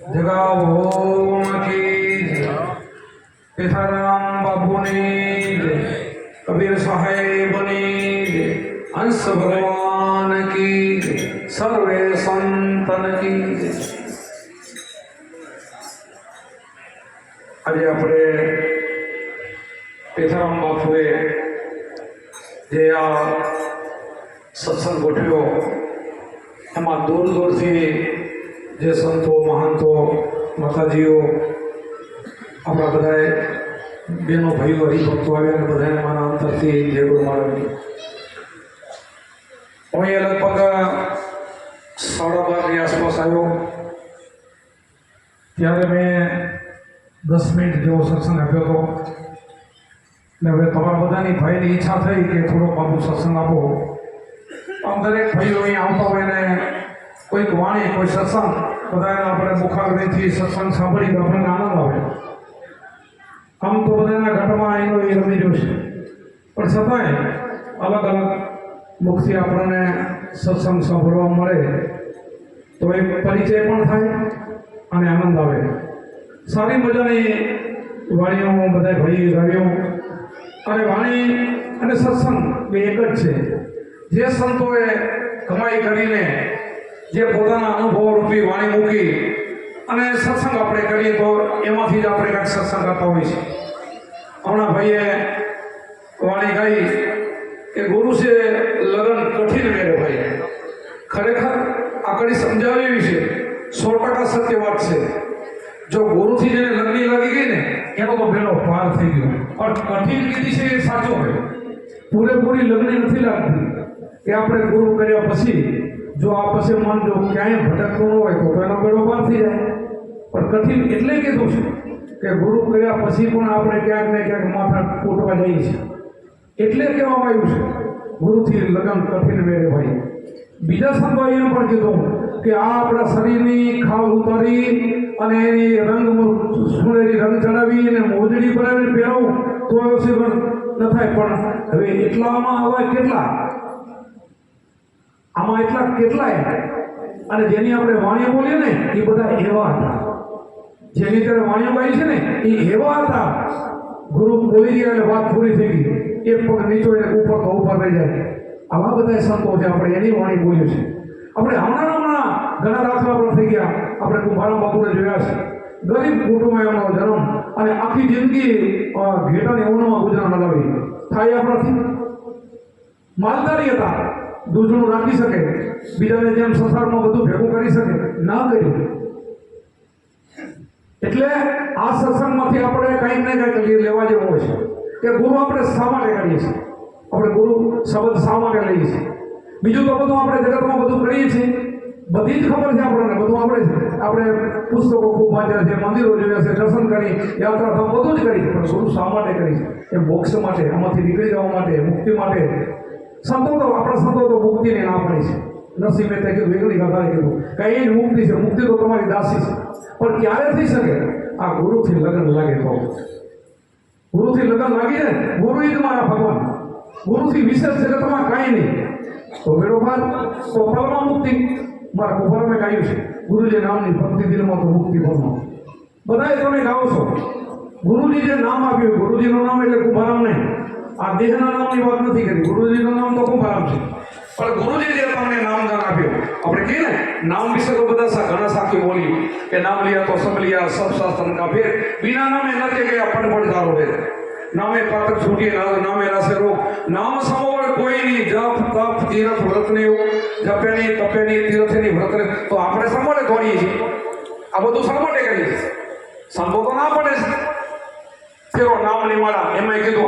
जगाओ की पिताराम बाबू ने कबीर साहेब ने हंस भगवान की सर्वे संतन की। आज अपने पिताराम बापुए जे आ सत्संग गोठव्यो एमां दूर दूर थी जे संतो महंतो माताजीओ अपना बधाए बेनो भाईओ हरिभक्तो आव्या ने बधाने मारा अंतरथी जय गुरु महाराज। हूँ लगभग 12:30 आसपास आयो त्यारे मैं 10 मिनिट जेवो सत्संग आप्यो तो ने हवे तमारा बधानी भाईनी इच्छा थई के थोड़ो बाबू सत्संग आपो। आम दरेक भाईओ अहीं आवता होय ने कोईक वाणी कोई सत्संग बधाने आपणे मुखाग्निथी सत्संग सांभळी तो आपणे आनंद आवे। आम तो बधाना घटमां एनो ए रमी रह्यो छे पण छतांय अलग अलग मुखथी आपणे सत्संग सांभळवा मळे तो एक परिचय पण थाय अने आनंद आवे। सारी मजानी वाणीओ बधाय भाई गाव्यो अने वाणी अने सत्संग बे एक ज छे। जे संतोए कमाई करीने जे पोताना अनुभव रूपी वाणी मूकी अने सत्संग आपणे करीए तो एमांथी ज आपणे कांईक सत्संग करता होईए छीए। हमणां भाईए वाणी गाई के गुरु से लगन कठिन मेरे भाई खरेखर आ कड़ी समजावी एवी छे 100% सत्य बात छे। जो गुरु थी जेने लगनी लगी गई ने एनो तो बेड़ो पार थई गयो और कठिन कीधी छे ए साचो है। पूरेपूरी लगनी नथी लागती के आपणे गुरु कर्या पछी जो आ पछी मन जो क्यांय भटकतो न होय तो एनो बेड़ो पार थई जाय। पण कठिन एटले कीधुं छे के गुरु कर्या पछी पण आपणे क्यांक ने क्यांक माथा कूटवा जईए छीए एटले कहेवामां आव्युं छे गुरुथी लगन कठिन मेरे भाई। बीजा संतोए एम पण कीधुं के आ आपणा शरीरनी खाल उतारी अने एनी रंग सुनेरी रंग चढ़ावी अने मोजड़ी बनावी पहेरावो तो एवो सेवन न थाय। पण हवे એટલામાં આવા કેટલા આમાં એટલા કેટલાય અને જેની આપણે વાણીઓ બોલીએ ને એ બધા એવા હતા જેની ત્યારે વાણીઓ ગાઈ છે ને એ એવા હતા ગુરુ બોલી ગયા એટલે વાત પૂરી થઈ ગઈ એક પગ નીચો એટલે ઉપર તો ઉપર રહી જાય। આવા બધા સંતો છે આપણે એની વાણી બોલ્યું છે। આપણે હમણાં ઘણા દાખલા પણ થઈ ગયા। આપણે કુંભારામ બાપુને જોયા છે ગરીબ કુટુંબમાં એમનો જન્મ અને આખી જિંદગી ઘેટાની ઊનમાં ગુજરાન હલાવી થાય આપણાથી માલધારી હતા દૂધણું રાખી શકે બીજાને જેમ સંસારમાં બધું ભેગું કરી શકે ના કર્યું। એટલે આ સત્સંગમાંથી આપણે કંઈક ને કંઈક લેવા જેવું હોય છે કે ગુરુ આપણે શા માટે કરીએ છીએ આપણે ગુરુ શબ્દ શા માટે લઈએ છીએ। બીજું તો બધું આપણે જગતમાં બધું કરીએ છીએ બધી જ ખબર છે આપણને બધું આપણે પુસ્તકો ખૂબ વાંચ્યા છે મંદિરો જોયા છે દર્શન કરી યાત્રાધામ બધું જ કરી પણ ગુરુ શા માટે કરી છે એ મોક્ષ માટે આમાંથી નીકળી જવા માટે મુક્તિ માટે। સંતો તો આપણા સંતો તો મુક્તિને ના પાડી છે નસીબે તે કીધું વેગળી ગાતાએ કીધું કે એ જ મુક્તિ છે મુક્તિ તો તમારી દાસી છે પણ ક્યારે થઈ શકે આ ગુરુથી લગ્ન લાગે તો। ગુરુથી લગ્ન લાગી જાય ગુરુ જ મારા ભગવાન ગુરુથી વિશેષ જગતમાં કાંઈ નહીં તો બેડો પાર તો ફળમાં મુક્તિ। મારા કુંભારામે ગાયું છે ગુરુજી નામની ભક્તિ દિલમાં તો મુક્તિ ફળમાં। બધાએ તમે ગાઓ છો ગુરુજી જે નામ આપ્યું ગુરુજીનું નામ એટલે કુંભારામ નહીં આ દેહના નામની વાત નથી કરી ગુરુજીનું નામ તો કુંભારામ છે પણ ગુરુજી જે તમને નામદાન આપ્યું આપણે કહીએ ને નામ વિશે તો બધા ઘણા સાખી બોલી કે નામ लिया तो सब लिया सब शास्त्र का फिर बिना नामे नते गया पटपट दारो है नामे पातक छूटी नामे रासे रोग नाम समोवर कोई नहीं जप तप तीर्थ व्रत ने जपे नहीं तपे नहीं तीर्थ नहीं व्रत ने तो આપણે સમોરે દોડીએ છીએ આ બધું શા માટે કરીએ છીએ સંતો તો ના પડે છે ફેરો નામની માળા એમાં કીધું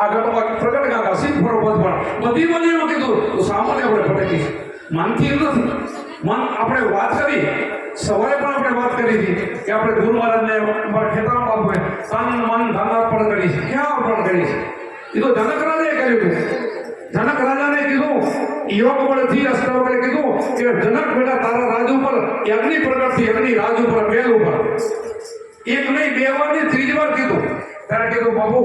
આગળ પ્રગટ ગાતા સિદ્ધ બરોબર પણ બધી વાણીમાં કીધું તો સામાન્ય આપણે ભટકી છે માનથી નથી મન આપણે વાત કરી સવારે પણ આપણે વાત કરી હતી કે આપણે ગુરુ મહારાજને અમારા ખેતરમાં બાપુએ તન મન ધન અર્પણ કરી છે ક્યાં અર્પણ કરી છે એ તો જનક રાજાએ કર્યું છે। જનક રાજાને કીધું યોગ બળથી અષ્ટાવક્રે કીધું કે જનક બેટા તારા રાજ ઉપર અગ્નિ પ્રગટ થી અગ્નિ રાજ ઉપર બેલ ઉપર એક નહીં બે વાર ને ત્રીજી વાર કીધું ત્યારે કીધું બાપુ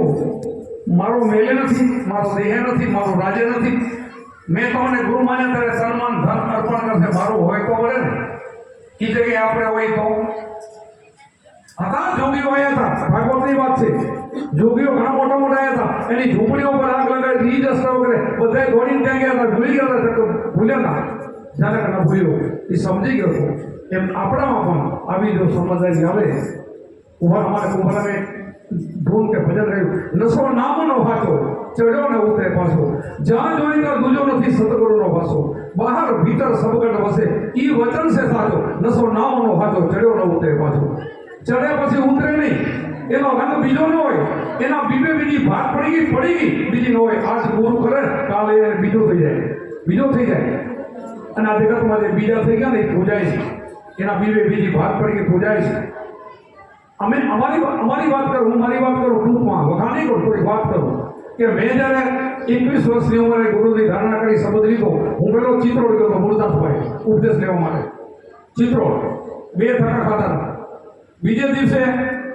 મારો મેલે નથી મારો દેહ નથી મારો રાજ્ય નથી મેં તમને ગુરુ માન્યા ત્યારે સન્માન ધન અર્પણ કરશે મારું હોય તો વળે ને એ જગ્યાએ આપણે હોય તો હતા જોગીઓ આવ્યા હતા, ભાગવતની વાત છે. જોગીઓ ઘણા મોટા મોટા આવ્યા હતા, એની ઝૂંપડીઓ પર આગ લગાવી, ઈ દસ્તા વગેરે બધા દોડીને ત્યાં ગયા હતા, ભૂલી ગયા હતા, ભૂલ્યા હતા. જાણે કે ના ભૂલ્યો એ સમજી ગયો હતો. એમ આપણામાં પણ આવી જો સમજદારી આવે, અમારે કુંભારાને ધૂન કે ભજન રહ્યું, નશો નામનો વાંચો, ચડ્યો ને ઉતરે પાછો, જ્યાં જોઈ ત્યાં દૂજો નથી સતગુરુનો વાસો, બહાર ભીતર સબગટ વસે, ઈ વચન છે સાચો, નશો નામનો વાંચો, ચડ્યો ને ઉતરે પાછો. ચડ્યા પછી ઉતરે નહીં, એનો રંગ બીજો ન હોય, એના બીબે બીજી ભાત પડી ગઈ બીજી ન હોય. આજ ગુરુ કરે કાલે બીજો થઈ જાય. અને આ જગતમાં જે બીજા થઈ ગયા ને એ પૂજાય છે, એના બીબે બીજી ભાત પડી ગઈ પૂજાય છે. અમારી વાત કરું, હું મારી વાત કરું ટૂંકમાં, વખાણી કરું, થોડી વાત કરું કે મેં જ્યારે 21 વર્ષની ઉંમરે ગુરુની ધારણા કરી શબ્દ લીધો, હું પેલો ચિત્રોડ ગયો હતો મુરદાસભાઈ ઉપદેશ લેવા માટે. ચિત્રોડ 2 ધક્કા ખાધા. બીજે દિવસે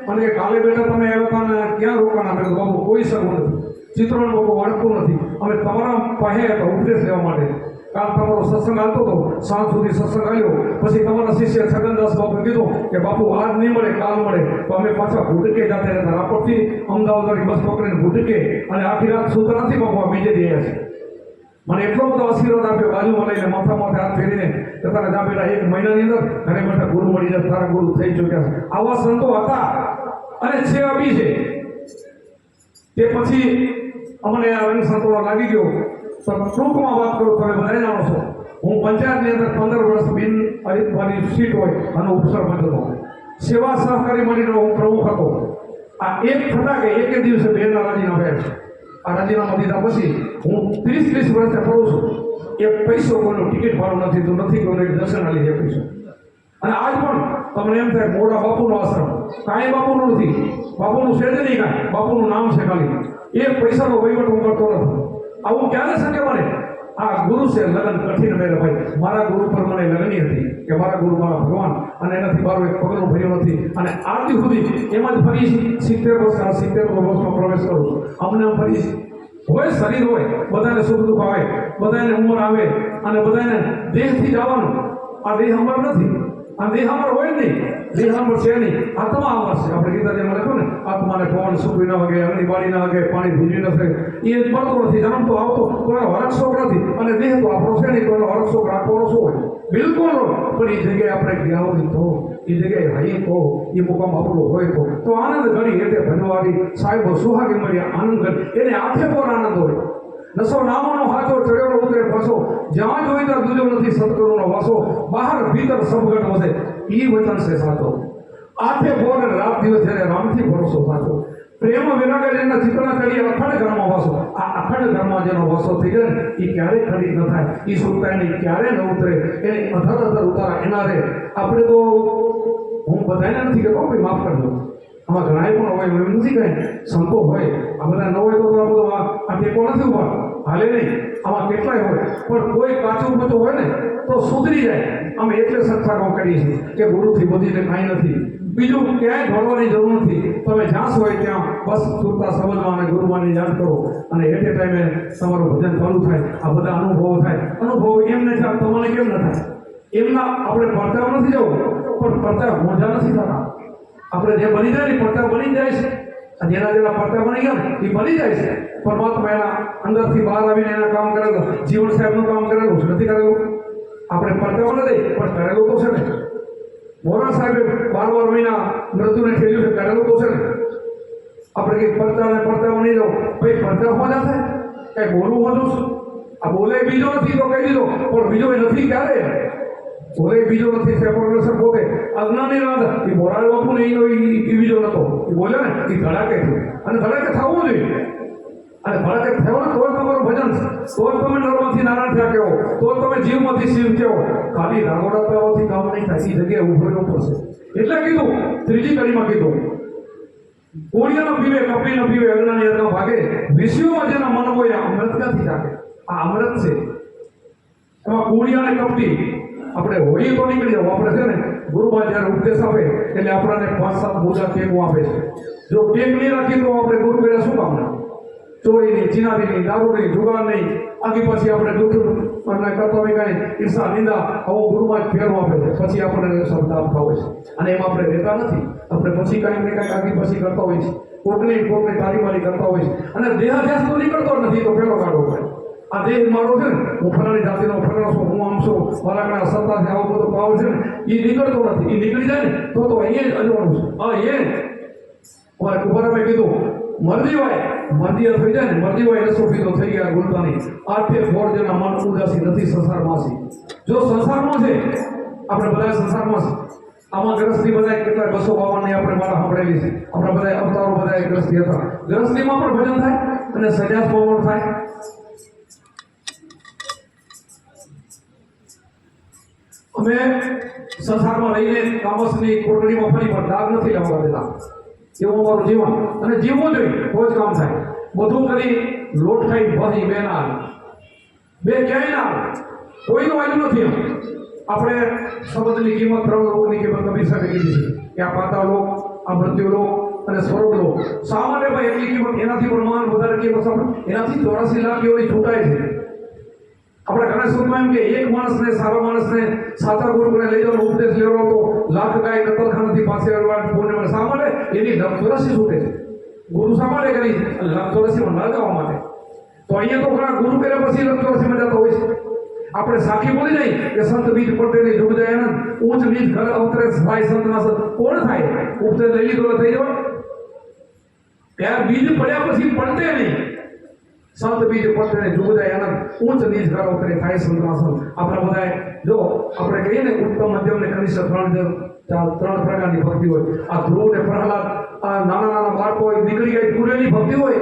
મને કે કાલે બેટા તમે આવ્યા હતા ને ક્યાં રોકાણા? મેં બાબુ કોઈ સગું નથી, ચિત્રોડ બાબુ વળતું નથી, અમે તમારા પાસે હતા ઉપદેશ લેવા માટે. કાલ તમારો સત્સંગ આવતો હતો, સાંજ સુધી સત્સંગ આવ્યો, પછી તમારા શિષ્ય છગનદાસ બાપુ કીધું કે બાપુ આજ નહીં મળે કાલ મળે. તો અમે પાછા ભૂટકે જતા રહેતા, રાપરથી અમદાવાદની બસ પકડીને ભૂટકે, અને આખી રાત સૂતા નથી બાપુ, આ બીજે દે છે. મને એટલો બધો આશીર્વાદ આપ્યો, બાજુમાં લઈને માથા માથે હાથ ફેરીને કે તારા જા બેટા 1 મહિનાની અંદર ઘરે બેઠા ગુરુ મળી જાય, તારા ગુરુ થઈ ચૂક્યા છે. આવા સંતો હતા અને છે અભી છે. તે પછી અમને આ રંગ સંતોષ લાગી ગયો. તો ટૂંકમાં વાત કરું, તમે બધા જાણો છો, હું પંચાયતની અંદર 15 વર્ષ બિન અરિતવાની સીટ હોય અને ઉપસરપંચ હતો. સેવા સહકારી મંડળનો હું પ્રમુખ હતો. આ એક ફટાકે એકે દિવસે 2 રાજીનામા થયા છે. આ રાજીનામા દીધા પછી હું 30 વર્ષે ફરું છું. એક પૈસો કોઈનો ટિકિટ ભાડું નથી, તો નથી કોઈનો એક દર્શન આલી આપી છું. અને આજ પણ તમને એમ થાય મોડા બાપુનો આશ્રમ, કાંઈ બાપુનું નથી, બાપુનું છે જ નહીં કાંઈ, બાપુનું નામ છે ખાલી. એક પૈસાનો વહીવટ હું કરતો નથી. આવું ક્યારે શક્ય બને? આ ગુરુ છે, લગ્ન કઠિન મેરે ભાઈ. મારા ગુરુ પર મને લગની હતી કે મારા ગુરુ મારા ભગવાન, અને એનાથી મારું એક પગલું ભર્યું નથી. અને આજથી સુધી એમાં જ ફરી 70 વર્ષમાં પ્રવેશ કરું છું. અમને ફરી હોય, શરીર હોય, બધાને સુખ દુઃખ આવે, બધાને ઉંમર આવે, અને બધાને દેહથી જવાનું. આ દેહ અમર નથી, આ દેહ અમર હોય જ નહીં, દેહ અમર છે નહીં, આત્મા અમર છે. આપણે ગીતા જેમાં લખ્યું ને, આત્માને પવન સૂકવી ન વગે, અગ્નિ બાળી ન વગે, પાણી ભૂજી ન શકે, એ પડતો નથી, જન્મતો આવતો, કોઈનો હરકશોક નથી. અને દેહ તો આપણો છે નહીં, કોઈનો હરકશોક રાખવાનો શું હોય? બિલકુલ હોય. પણ એ જગ્યાએ આપણે ગયા હોય તો, એ જગ્યાએ હઈએ તો, એ મુકામ આપણો હોય તો આનંદ ઘડી એટલે ભજવારી સાહેબો સુહાગી મળ્યા આનંદ ઘડી, એને આંખે પર આનંદ હોય. નશો નામનો હાથો, ચડ્યો ઉતરે પાછો, જ્યાં જોઈ ત્યાં દૂજો નથી સતગુરુનો વાસો, બહાર ભીતર સબગટ વસે, ઈ વચન છે સાચો. આઠે બોર રાત દિવસ જ્યારે રામથી ભરોસો સાચો. પ્રેમ વિરાગે જેના ચિત્રના કરી અખંડ ઘરમાં વાસો. આ અખંડ ઘરમાં જેનો વાસો થઈ જાય ને, એ ક્યારેય ખરીદ ન થાય, એ સુરતાય નહીં, ક્યારે ન ઉતરે, એને અધર ઉતારા એના રે. આપણે તો હું બધાને નથી કહેતો, ભાઈ માફ કરજો, આમાં ઘણા પણ હોય, એમ નથી કહે સંતો હોય, આ બધા ન હોય તો આ બધું આ ટેકો નથી ઉભા, હાલે નહીં. આમાં કેટલાય હોય, પણ કોઈ કાચું બચું હોય ને તો સુધરી જાય. અમે એટલે સત્સંગો કરીએ છીએ કે ગુરુથી બધીને કાંઈ નથી, બીજું ક્યાંય દોડવાની જરૂર નથી. તમે જ્યાં હોય ત્યાં બસ સુરતા સમજવા અને ગુરુમાની યાદ કરો, અને એટ એ ટાઈમે તમારું ભજન ચાલુ થાય. આ બધા અનુભવો થાય. અનુભવો એમ ન થાય, તમારે કેમ ન થાય? એમના આપણે પડતા નથી જવું, પણ પડતા મોજા નથી થતા. આપણે જે બની જાય ને પડતા બની જાય છે. જેના પડતા બની ગયા એ બની જાય છે. પરમાત્મા એના અંદરથી બહાર આવીને એના કામ કરેલું, જીવન સાહેબનું કામ કરેલું છે, નથી કરેલું? આપણે પડતા નથી, પણ કરેલું તો છે ને. મોરા સાહેબે 12 મહિના મૃત્યુને ઠેલ્યું છે, કરેલું તો છે ને. આપણે કંઈક પડતા બની જાઓ, ભાઈ પડતા હોવા જશે, કંઈ બોલવું હોતું. આ બોલે બીજો નથી તો કહી દીધો, પણ બીજો નથી ક્યારે બોલે બીજો નથી. સેપરેશન પોતે અજ્ઞાની રાત એ મોરાળ બાપુ ને એ બીજો નતો, એ બોલ્યો ને એ ધડાકે થયું, અને ધડાકે થવું જોઈએ. અને ધડાકે થયો ને તો તમારું ભજન, તો તમે નરમાંથી નારાયણ થયા કેવો, તો તમે જીવમાંથી શિવ કેવો. ખાલી રાગોડા કરવાથી કામ નહીં થાય, એ જગ્યાએ ઉભો રહેવું પડશે. એટલે કીધું, ત્રીજી કડીમાં કીધું, કોળિયા ન પીવે, કપી ન પીવે, અજ્ઞાની અજ્ઞા ભાગે, વિષયોમાં જેના મન હોય અમૃત ક્યાંથી જાગે? આ અમૃત છે. એમાં કોળિયા ને કપટી આપણે હોઈએ તો નીકળી જાવ. આપણે છે ને ગુરુમાં જ્યારે ઉપદેશ આપે એટલે આપણને 5-7 મોજા ટેકો આપે છે. જો ટેક નહીં રાખી તો આપણે ગુરુ કર્યા શું કામના? ચોરી નહીં, ચીનારી નહીં, દારૂ નહીં, જુગાર નહીં, આગી પાછી આપણે દુઃખ અને કરતા હોય કાંઈ ઈર્ષા નિંદા આવો ગુરુમાં જ ફેરવો આપે છે, પછી આપણને શબ્દ આપતા હોય છે અને એમાં આપણે રહેતા નથી. આપણે પછી કાંઈક ને કાંઈક આગી પછી કરતા હોય છે, કોકની તારીમારી કરતા હોય છે અને દેહાધ્યાસ તો નીકળતો જ નથી. તો પેલો કાઢવો પડે. આ દેહ મારો છે ને, હું ફલાણી જાતિનો ફલાણો છું, હું આમ છું, મારા કાંઈ સત્તા છે, આવો બધો ભાવ છે ને, એ નીકળતો નથી. એ નીકળી જાય ને તો અહીંયા જ અજવાનું છે. મારે કુંભારામે કીધું મરજી થઈ જાય ને, મરજી હોય રસો પીધો થઈ ગયા ગુલતાની આઠે ફોર જેના મન ઉદાસી નથી સંસારમાંથી. જો સંસારમાં છે, આપણે બધા સંસારમાં છે. આમાં ગ્રસ્તી બધા કેટલા 252 ની આપણે માળા સાંભળેલી છે. આપણા બધા અવતારો બધા ગ્રસ્તી હતા. ગ્રસ્તીમાં પણ ભજન થાય અને સંન્યાસમાં પણ થાય. અમે સંસારમાં રહીને કામસની કોટડીમાં ફરી પણ દાગ નથી લાવવા દેતા. એવું અમારું જીવન અને જીવવું જોઈએ તો જ કામ થાય. બધું કરી લોટ ખાઈ ભરી બે ના આવે, બે ક્યાંય ના આવે, કોઈનું વાયુ નથી. આપણે શબ્દની કિંમત 3 લોકની કિંમત કબીર સાહેબે કીધી છે કે આ પાતાળ લોક, આ મૃત્યુ લોક અને સ્વર્ગ લોક. શા માટે ભાઈ એટલી કિંમત? એનાથી પણ માન વધારે કિંમત એનાથી 84 લાખ યોની છૂટાય છે. આપણે ઘણા સુખમાં એમ કે એક માણસને, સારા માણસને સાચા ગુરુને લઈ જવાનો ઉપદેશ લેવાનો તો લાખ ગાય કતલખાનાથી પાછી અરવાડ પૂર્ણ. શા માટે? એની લક્ષોરસી છૂટે છે. ગુરુ શા માટે કરી? લક્ષોરસીમાં ન જવા માટે. તો અહીંયા તો ઘણા ગુરુ કર્યા પછી લક્ષોરસીમાં જતા હોય છે. આપણે સાખી બોલી નહીં કે સંત બીજ પડતે નહીં ડૂબ જાય આનંદ, ઊંચ નીચ ઘર અવતરે ભાઈ સંતના સંત. કોણ થાય? ઉપદેશ લઈ લીધો થઈ જવા. ત્યાં બીજ પડ્યા પછી પડતે નહીં. સંત બીજ પડતે નહીં ડૂબ જાય આનંદ, ઊંચ નીચ ઘર અવતરે થાય સંતના સંત. આપણા બધા જો આપણે કહીએ ને ઉત્તમ મધ્યમ ને કનિષ્ઠ 3 પ્રકારની ભક્તિ હોય. આ ધ્રુવ ને પ્રહલાદ, આ નાના બાળકો હોય, નીકળી ગઈ પૂરેલી ભક્તિ હોય.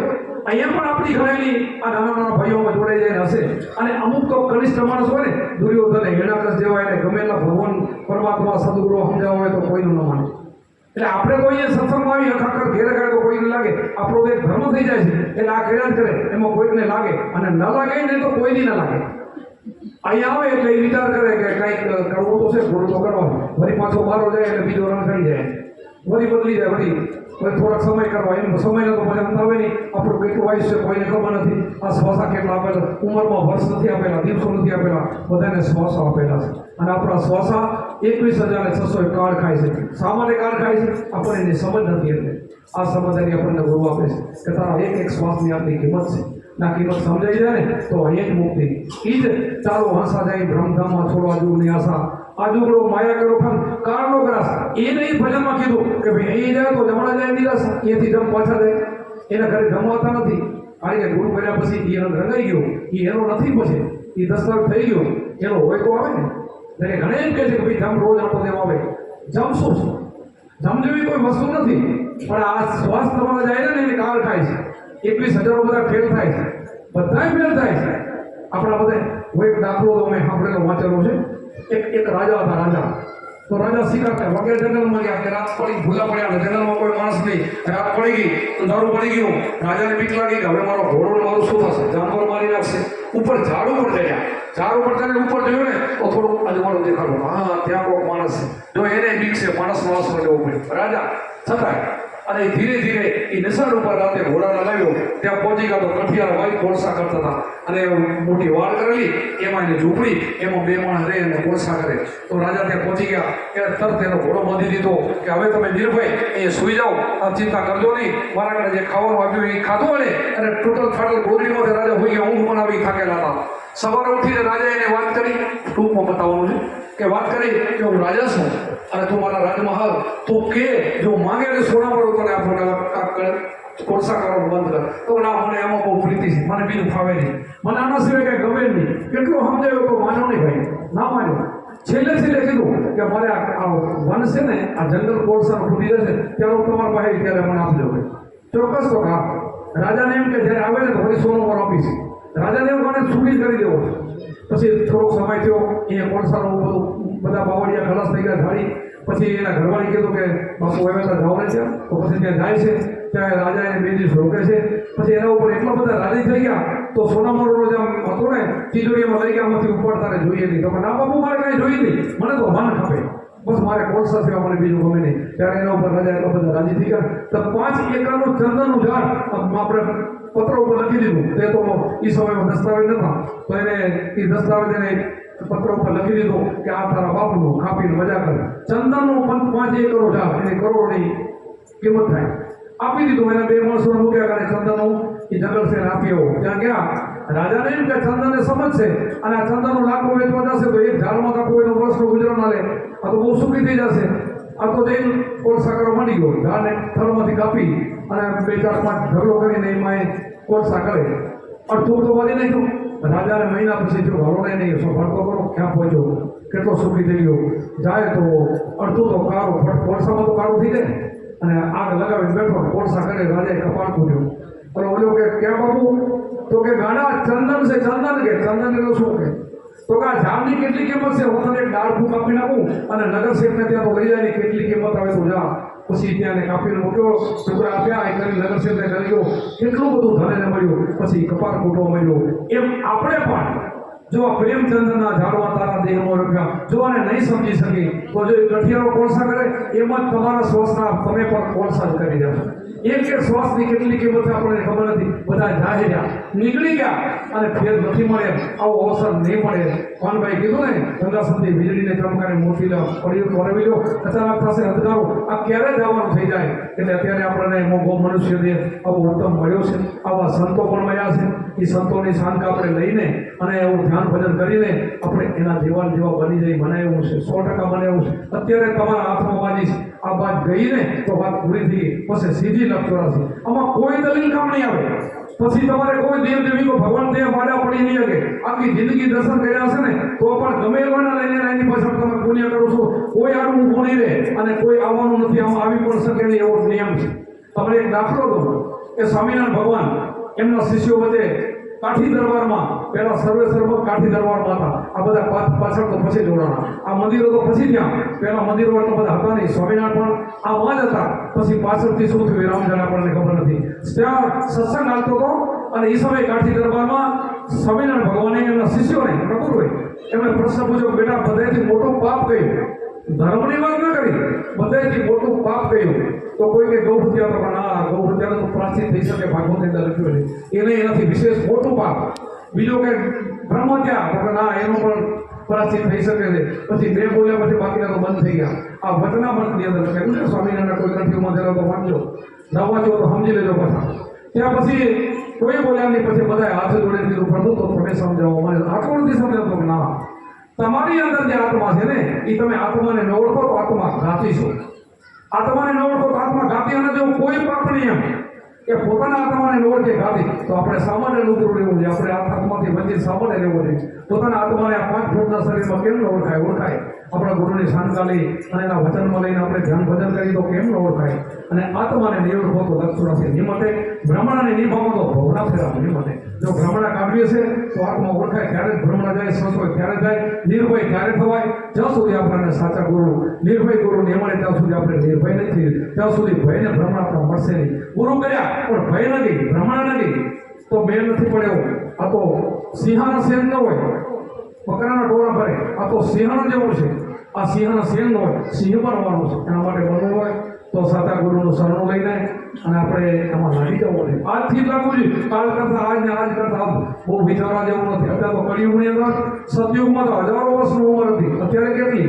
અહીંયા પણ આપણી ઘરેલી આ નાના ભાઈઓમાં જોડાઈ જાય હશે. અને અમુક તો કનિષ્ઠ માણસ હોય ને, દુર્યોધન હિરણ્યકશ જેવા એને ગમેલા ભગવાન પરમાત્મા સદગુરુ સમજાવવા હોય તો કોઈનું ન માને. એટલે આપણે તો અહીંયા સત્સંગમાં આવી અખાખર ઘેરે ઘરે તો કોઈને લાગે આપણો એક ધર્મ થઈ જાય છે. એટલે આ કર્યા જ કરે, એમાં કોઈને લાગે અને ન લાગે ને તો કોઈની ન લાગે. અહીંયા આવે એટલે એ વિચાર કરે કે કંઈક કરવું તો છે, થોડું તો કરવાનું. વળી પાછો બારો જાય એટલે બીજો રંગ કરી જાય, વળી બદલી જાય, વળી થોડાક સમય કરવા. એમ સમયનો તો મજા આવે નહીં. આપણું કેટલું આયુષ્ય કોઈને ખબર નથી. આ શ્વાસા કેટલા આપેલા, ઉંમરમાં વર્ષ નથી આપેલા, દિવસો નથી આપેલા, બધાને શ્વાસા આપેલા છે. અને આપણા શ્વાસા 21,600 કાળ ખાય છે. શા માટે કાળ ખાય છે? આપણને એની સમજ નથી. એટલે આ સમજની આપણને ગુરુ આપે છે કે તારા એક શ્વાસની આટલી કિંમત છે. ના કિંમત સમજાઈ જાય ને તો અહીં જ મુક્તિ. એ જ ચાલો હંસા જાય બ્રહ્મધામમાં છોડવા જુગની આશા, આજુગડો માયા કરો ફન કાળનો ગ્રાસ. એ નહીં ભજનમાં કીધું કે ભાઈ અહીં જાય તો જમણા જાય નિરાશા, અહીંયાથી જમ પાછા જાય. એના ઘરે જમવાતા નથી. કારણ કે ગુરુ કર્યા પછી એનો રંગાઈ ગયો, એ એનો નથી. પછી એ દસ્તાવેજ થઈ ગયો, એનો હોય તો આવે ને. એટલે ઘણા એમ કહે છે કે ભાઈ જમ રોજ આટો દેવા આવે. જમ શું છે? જમ જેવી કોઈ વસ્તુ નથી. પણ આ શ્વાસ તમારા જાય ને એને કાળ ખાય છે. 21,000 બધા ફેલ થાય છે, બધા ફેલ થાય છે. આપણા બધા હું એક દાખલો તો અમે સાંભળેલો વાંચેલો છે. એક રાજા હતા. રાજા તો રાજા શિકાર વગેરે જંગલમાં ગયા કે રાત પડી, ભૂલા પડ્યા, જંગલમાં કોઈ માણસ નહીં, રાત પડી ગઈ, દારૂ પડી ગયું. રાજાને બીક લાગી કે હવે મારો ઘોડો મારું શું થશે, જાનવર મારી નાખશે. ઉપર ઝાડ ઉપર ચડ્યા. ઝાડ ઉપર ચડીને ઉપર જોયું ને તો થોડુંક અજવાળું દેખાડું. હા, ત્યાં કોઈ માણસ છે. જો એને બીક છે, માણસનો આશરો લેવો પડ્યો. રાજા છતાંય અને ધીરે ધીરે એ નિશાન ઉપર રાતે ઘોડાને લાવ્યો. ત્યાં પહોંચી ગયા તો કઠિયાર ભાઈ કોળસા કરતા હતા અને મોટી વાડ કરેલી, એમાં એને ઝૂંપડી, એમાં 2 માણસ રહે અને કોળસા કરે. તો રાજા ત્યાં પહોંચી ગયા. એ તરત એનો ઘોડો બાંધી દીધો કે હવે તમે નિર્ભય અહીંયા સૂઈ જાઓ, આ ચિંતા કરજો નહીં. મારા ઘરે જે ખાવાનું આપ્યું એ ખાધું અને ટોટલ ફાટલ ગોદડીમાંથી રાજા હોઈ ગયા. ઊંઘ પણ આવી થાકેલા હતા. સવારે ઉઠીને રાજા એને વાત કરી, ટૂંકમાં બતાવવાનું છે કે વાત કરી કે હું રાજા છું અને તું મારા રાજમહાલ તું કે જો માંગે એટલે સોના મળો તને આપણને કોળસા કરવાનું બંધ કર. તો ના, મને એમાં બહુ પ્રીતિ છે, મને બીજું ફાવે નહીં, મને આના સિવાય કંઈ ગમે નહીં. કેટલું સમજાયું તો માનો નહીં ભાઈ, ના માન્યો. છેલ્લે કીધું કે મારે આ વન છે ને, આ જંગલ કોળસાનું ફૂટી જશે ત્યારે હું તમારા પાસે ત્યારે મને આપજો ભાઈ. ચોક્કસ તો હા. રાજાને એમ કે જ્યારે આવે ને તો વળી સોનું પર આપીશ. રાજાને એવું મને છૂટી કરી દેવો. પછી થોડોક સમય થયો, અહીંયા કોળસાનું બધું બધા બાવળિયા ખલાસ થઈ ગયા ધારી. પછી એના ઘરવાળી કીધું કે બાપુ હવે તો જાવ ને ત્યાં. તો પછી ત્યાં જાય છે, ત્યાં રાજા એને 2 દિવસ રોકે છે. પછી એના ઉપર એટલા બધા રાજી થઈ ગયા તો સોનામોરનો જે હતો ને તિજોરીમાં લઈ ગયા, આમાંથી ઉપાડતા ને જોઈએ નહીં. તો ના બાપુ, મારે કાંઈ જોઈએ નહીં, મને તો મન ખપે. બસ મારે કોલસા સિવાય મને બીજું ગમે નહીં. ત્યારે એના ઉપર રાજા એટલા બધા રાજી થઈ ગયા. તો 5 એકરનું ચંદનનું ઝાડ આપણે પત્ર ઉપર લખી દીધું. તે તો એ સમયમાં દસ્તાવેજ નતા, તો એને એ દસ્તાવેજ એને પત્ર ઉપર લખી દીધું કે આ તારા બાપનું, કાપીને મજા કરે. ચંદનનું 5 એકરનું ઝાડ એની કરોડોની કિંમત થાય. આપી દીધું. એના 2 માણસો મૂક્યા કરે ચંદનનું એ જંગલ છે આપી આવો. ત્યાં ગયા. રાજાને એમ કે ચંદનને સમજશે અને આ ચંદનનું લાકડું વેચવા જશે તો એક ઝાડમાં કાપવું એનો વર્ષનો ગુજરાન ના લે. આ તો બહુ સુખી થઈ જશે. આ તો જઈને કોલસા કરવા માંડી ગયો. ઝાડને થળમાંથી કાપી અને 2 4 5 ઢગલો કરીને એમાં કોલસા કરે. અડધું તો વાળી નાખ્યું. રાજાને મહિના પછી જો હલો નહીં ભણતો કરો ક્યાં પહોંચ્યો, કેટલો સુખી થઈ ગયો. જાય તો અડધું તો કાળું, કોલસામાં તો કાળું થઈ જાય અને આગ લગાવીને બેઠો કોલસા કરે. રાજાએ કપાળ પૂર્યું. પણ ઓલો કે ક્યાં બાબુ? તો કે ગાડા ચંદન છે. ચંદન કે ચંદન એટલે શું કે? તો કે આ ઝાડની કેટલી કિંમત છે? હું તને એક ડાળ ફૂંક આપી નાખું અને નગર શેઠને ત્યાં તો લઈ જાય. કેટલી કિંમત આવે તો જા. પછી ત્યાં કાપીને મૂક્યો, ટુકડા આપ્યા. એ કરી નગર શેઠને કરી ગયો. કેટલું બધું ધનેને મળ્યું. પછી કપાળ કૂટવા મળ્યો. એમ આપણે પણ જો આ પ્રેમચંદ્રના ઝાડવા તારા દેહમાં રોપ્યા, જો આને નહીં સમજી શકી તો જો એ કઠિયારો કોલસા કરે એમ જ તમારા શ્વાસના તમે પણ કોલસા જ કરી દેશો. એક શ્વાસની કેટલી કિંમત આપણને ખબર નથી. બધા જાહેર્યા નીકળી ગયા અને ફેર નથી મળે. આવો અવસર નહીં મળે. પાનભાઈ કીધું ને ગંગા સંધી વીજળીને ચમકારે મોતી પડ્યું વરવી લો, અચાનક પાસે અંધકારો. આ ક્યારે જવાનું થઈ જાય? એટલે અત્યારે આપણને મોગો મનુષ્ય દેહ આવો ઉત્તમ મળ્યો છે. આવા સંતો પણ મળ્યા છે. એ સંતોની શાંતિ આપણે લઈને અને એવું ધ્યાન ભજન કરીને આપણે એના જેવા બની જઈ બનાવ્યું છે. 100% બનાવ્યું છે. અત્યારે તમારા હાથમાં બાજી છે. આ વાત ગઈ ને તો વાત પૂરી થઈ. પછી સીધી લક્ષોરાશી. આમાં કોઈ દલીલ કામ નહીં આવે. પછી તમારે કોઈ દેવ દેવીકો ભગવાન ત્યાં વાડા પડી નહીં શકે. આખી જિંદગી દર્શન કર્યા હશે ને તો પણ ગમે એવાના લઈને એની પાછળ તમે પુણ્ય કરો છો. કોઈ આડું ઊભું નહીં રહે અને કોઈ આવવાનું નથી. આમાં આવી પણ શકે નહીં એવો નિયમ છે. તમને એક દાખલો દો કે સ્વામિનારાયણ ભગવાન એમના શિષ્યો વચ્ચે કાઠી દરબારમાં પહેલા સર્વ કાઠી દરબારમાં હતા. આ બધા પાછળ તો પછી જોડાણા. આ મંદિરો તો પછી ત્યાં. પહેલા મંદિરો એટલા બધા હતા નહીં. સ્વામિનારાયણ પણ આમાં જ હતા. પછી પાછળથી શું થયું રામજાને આપણને ખબર નથી. ત્યાં સત્સંગ હાલતો હતો અને એ સમયે કાઠી દરબારમાં સ્વામિનારાયણ ભગવાને એમના શિષ્યોને કપૂર હોય એમણે પ્રશ્ન પૂછ્યો, બેટા બધાથી મોટું પાપ કયું? ધર્મની વાત ન કરી, બધાથી મોટું પાપ કયું? તો કોઈ કે ગૌ હત્યા. તો ના, ગૌ હત્યા તો પ્રાચીન થઈ શકે. ભાગવતની અંદર લખ્યું છે એને એનાથી વિશેષ મોટું પાપ. બીજો કે બ્રહ્મ હત્યા. તો ના, એનું પણ પ્રાચીન થઈ શકે છે. પછી 2 બોલ્યા પછી બાકીના તો બંધ થઈ ગયા. આ વચનામૃતની અંદર લખ્યું છે. સ્વામિનારાયણ કોઈ ગ્રંથિઓમાં જરા તો વાંચજો, ન વાંચો તો સમજી લેજો પાછા. ત્યાં પછી કોઈ બોલ્યા નહીં. પછી બધાએ હાથ જોડે કીધું, પ્રભુ તો તમે સમજાવો. મને આટલું નથી સમજાવતો કે ના, તમારી અંદર જે આત્મા છે ને એ તમે આત્માને ન ઓળખો તો આત્મા ઘાતી છો. આત્માને ન ઓળખો તો આત્મા ઘાતી. અને જો કોઈ પાપ નહીં એમ કે પોતાના આત્માને ન ઓળખે ઘાતી, તો આપણે સામાન્ય લુગડું લેવું જોઈએ. આપણે આ આત્માથી વંચિત સામાન્ય લેવું જોઈએ. પોતાના આત્માને આ 5 ફૂટના શરીરમાં કેમ ન ઓળખાય? ઓળખાય. આપણા ગુરુની શાંતકાલી અને એના વચનમાં લઈને આપણે ધ્યાન ભજન કરી તો કેમ ન ઓળખાય? અને આત્માને નહીં ઓળખો તો દક્ષુરાશી નિમતે, ભ્રમણાને નિભાવો તો ભવના ફેરા નિમતે. જો ભ્રમણા કાઢીએ છે તો આત્મા ઓળખાય. ત્યારે જ ભ્રમણા જાય, સંશય ત્યારે જાય, નિર્ભય ત્યારે થવાય. જ્યાં સુધી આપણને સાચા ગુરુ નિર્ભય ગુરુ નહીં મળે ત્યાં સુધી આપણે નિર્ભય નથી. ત્યાં સુધી ભયને ભ્રમણા આપણને મળશે નહીં. ગુરુ કર્યા પણ ભય નથી, ભ્રમણા નથી તો મેળ નથી પડ્યો. આ તો સિંહાના સેન ન હોય, બકરાના ટોળા ભરે. આ તો સિંહણ જેવું છે. આ સિંહના સેન ન હોય, સિંહ બનવાનું છે. એના માટે બનવું હોય તો સાચા ગુરુનું શરણું લઈને અને આપણે એમાં લાગી જવું પડે. આજથી લાગવું જોઈએ. કાલ કરતા આજ ને આજ કરતા બહુ વિચારવા જેવું નથી. અત્યારે તો કળિયુગની અંદર, સતયુગમાં તો હજારો વર્ષની ઉંમર હતી. અત્યારે કેટલી?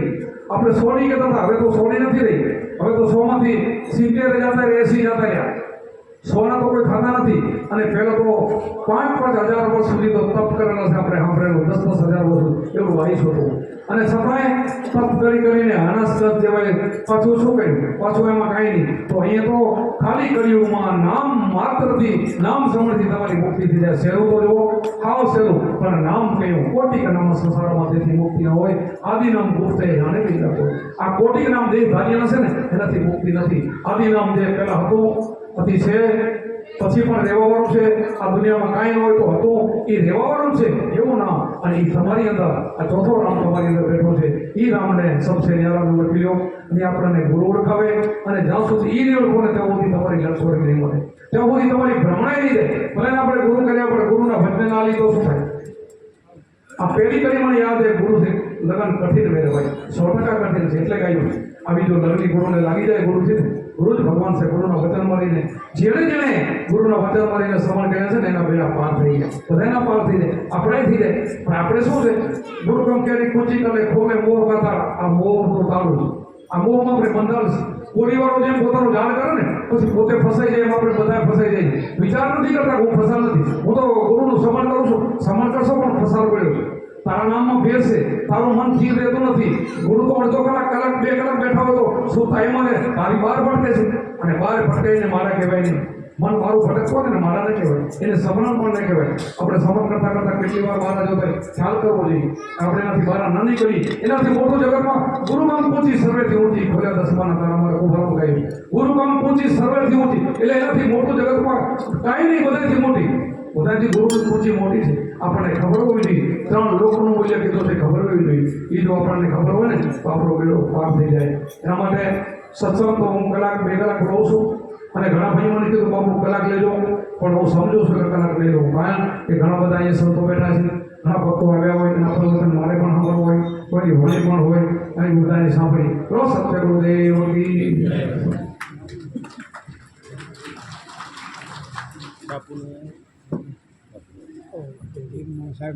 આપણે 100 ની કહેતા હતા, હવે તો 100 ની નથી રહી. હવે તો 100 માંથી 70 જતા રહ્યા, 80 જતા રહ્યા. 100 તો કોઈ ખાતા નથી. અને પહેલાં તો 5-5 હજાર વર્ષ સુધી તો તપ કરેલા છે. આપણે સાંભળેલું 10-10 હજાર વર્ષ એવું વાઈસ હતું. અને છતાંય તપ કરીને હનાસ્કત જેવાય પાછું શું કર્યું? પાછું એમાં કાંઈ નહીં. તો અહીંયા તો ખાલી કળિયુગમાં નામ માત્રથી, નામ સમયથી તમારી મુક્તિ થઈ જાય. સહેલું તો જુઓ, હાવ સહેલું, પણ નામ કહ્યું કોટિક નામ સંસારમાં તેથી મુક્તિ ન હોય. આદિ નામ ગુપ્તે જાણે બીજા કોઈ. આ કોટિક નામ દેહ ધાર્ય હશે ને એનાથી મુક્તિ નથી. આદિ નામ જે પહેલાં હતું હતી છે, પછી પણ રહેવાવાળું છે. આ દુનિયામાં કાંઈ ન હોય તો હતું એ રહેવાવાળું છે એવું નામ. અને એ તમારી અંદર આ ચોથો રામ તમારી અંદર બેઠો છે. એ રામને સૌથી ન્યારાનું ઓળખી લો અને આપણને ગુરુ ઓળખાવે. અને જ્યાં સુધી એ નહીં ઓળખો ને ત્યાં સુધી તમારી લક્ષોરી નહીં મળે. ત્યાં સુધી તમારી ભ્રમણાઈ નહીં જાય. ભલે આપણે ગુરુ કર્યા, આપણે ગુરુના ભજને ના લીધો શું થાય? આ પહેલી કડી મને યાદ છે. ગુરુ છે લગ્ન કઠિન મેરે ભાઈ 100% કઠિન છે એટલે કાંઈ આવી જો લગ્ન ગુરુને લાગી જાય ગુરુ છે ને ગુરુ જ ભગવાન છે ગુરુના વચન મારીને જેણે ગુરુના વચન મારીને શ્રવણ કર્યા છે ને એના બેડા પાર થઈ ગયા બધાના પાર થઈ જાય આપણે થઈ જાય પણ આપણે શું છે ગુરુ કમ ક્યારેક કુચી કરે ખોમે મોહ કાતા આ મોહનું તાળું છે આ મોહમાં આપણે બંધાણ છે કોળીવાળો જેમ પોતાનું જાણ કરે ને પછી પોતે ફસાઈ જાય એમ આપણે બધા ફસાઈ જાય વિચાર નથી કરતા હું ફસાલ નથી હું તો ગુરુનું સન્માન કરું છું સન્માન કરશો પણ ફસાર પડ્યો છે તારા નામમાં ફેર છે તારું મન સ્થિર રહેતું નથી ગુરુ તો અડધો કલાક 2 કલાક બેઠા હોય તો શું થાય મને તારી બહાર ભટકે છે અને બહાર ભટકાઈને મારા કહેવાય નહીં મન મારું ભટકવો ને મારા ન કહેવાય એને સમરણ પણ ન કહેવાય આપણે સમરણ કરતાં કેટલી વાર મારા જોતા ખ્યાલ કરવો જોઈએ આપણે એનાથી બહાર ન નીકળી એનાથી મોટું જગતમાં ગુરુકામ પહોંચી સર્વેથી ઊંચી ખોલ્યા દસમાના તારા મારા ઉભારું કહ્યું ગુરુકામ પહોંચી સર્વેથી ઊંચી એટલે એનાથી મોટું જગતમાં કાંઈ નહીં બધાથી મોટી બધાથી ગુરુની પહોંચી મોટી છે આપણને ખબર હોવી જોઈએ 3 લોકોનું મૂલ્ય કીધું છે ખબર હોવી જોઈએ એ જો આપણને ખબર હોય ને તો આપણો બેડો પાર થઈ જાય એના માટે સત્સંગ તો હું 1 2 કલાક રહું છું અને ઘણા ભાઈ મને કીધું બાપુ કલાક લેજો પણ હું સમજુ છું કે કલાક લઈ લઉં કારણ કે ઘણા બધા અહીંયા સંતો બેઠા છે ઘણા ભક્તો આવ્યા હોય એના પ્રવચન મારે પણ સાંભળવું હોય કોઈની હોળી પણ હોય અને બધાની સાંભળી રો સત્ય ગુરુદેવ કી સાહેબ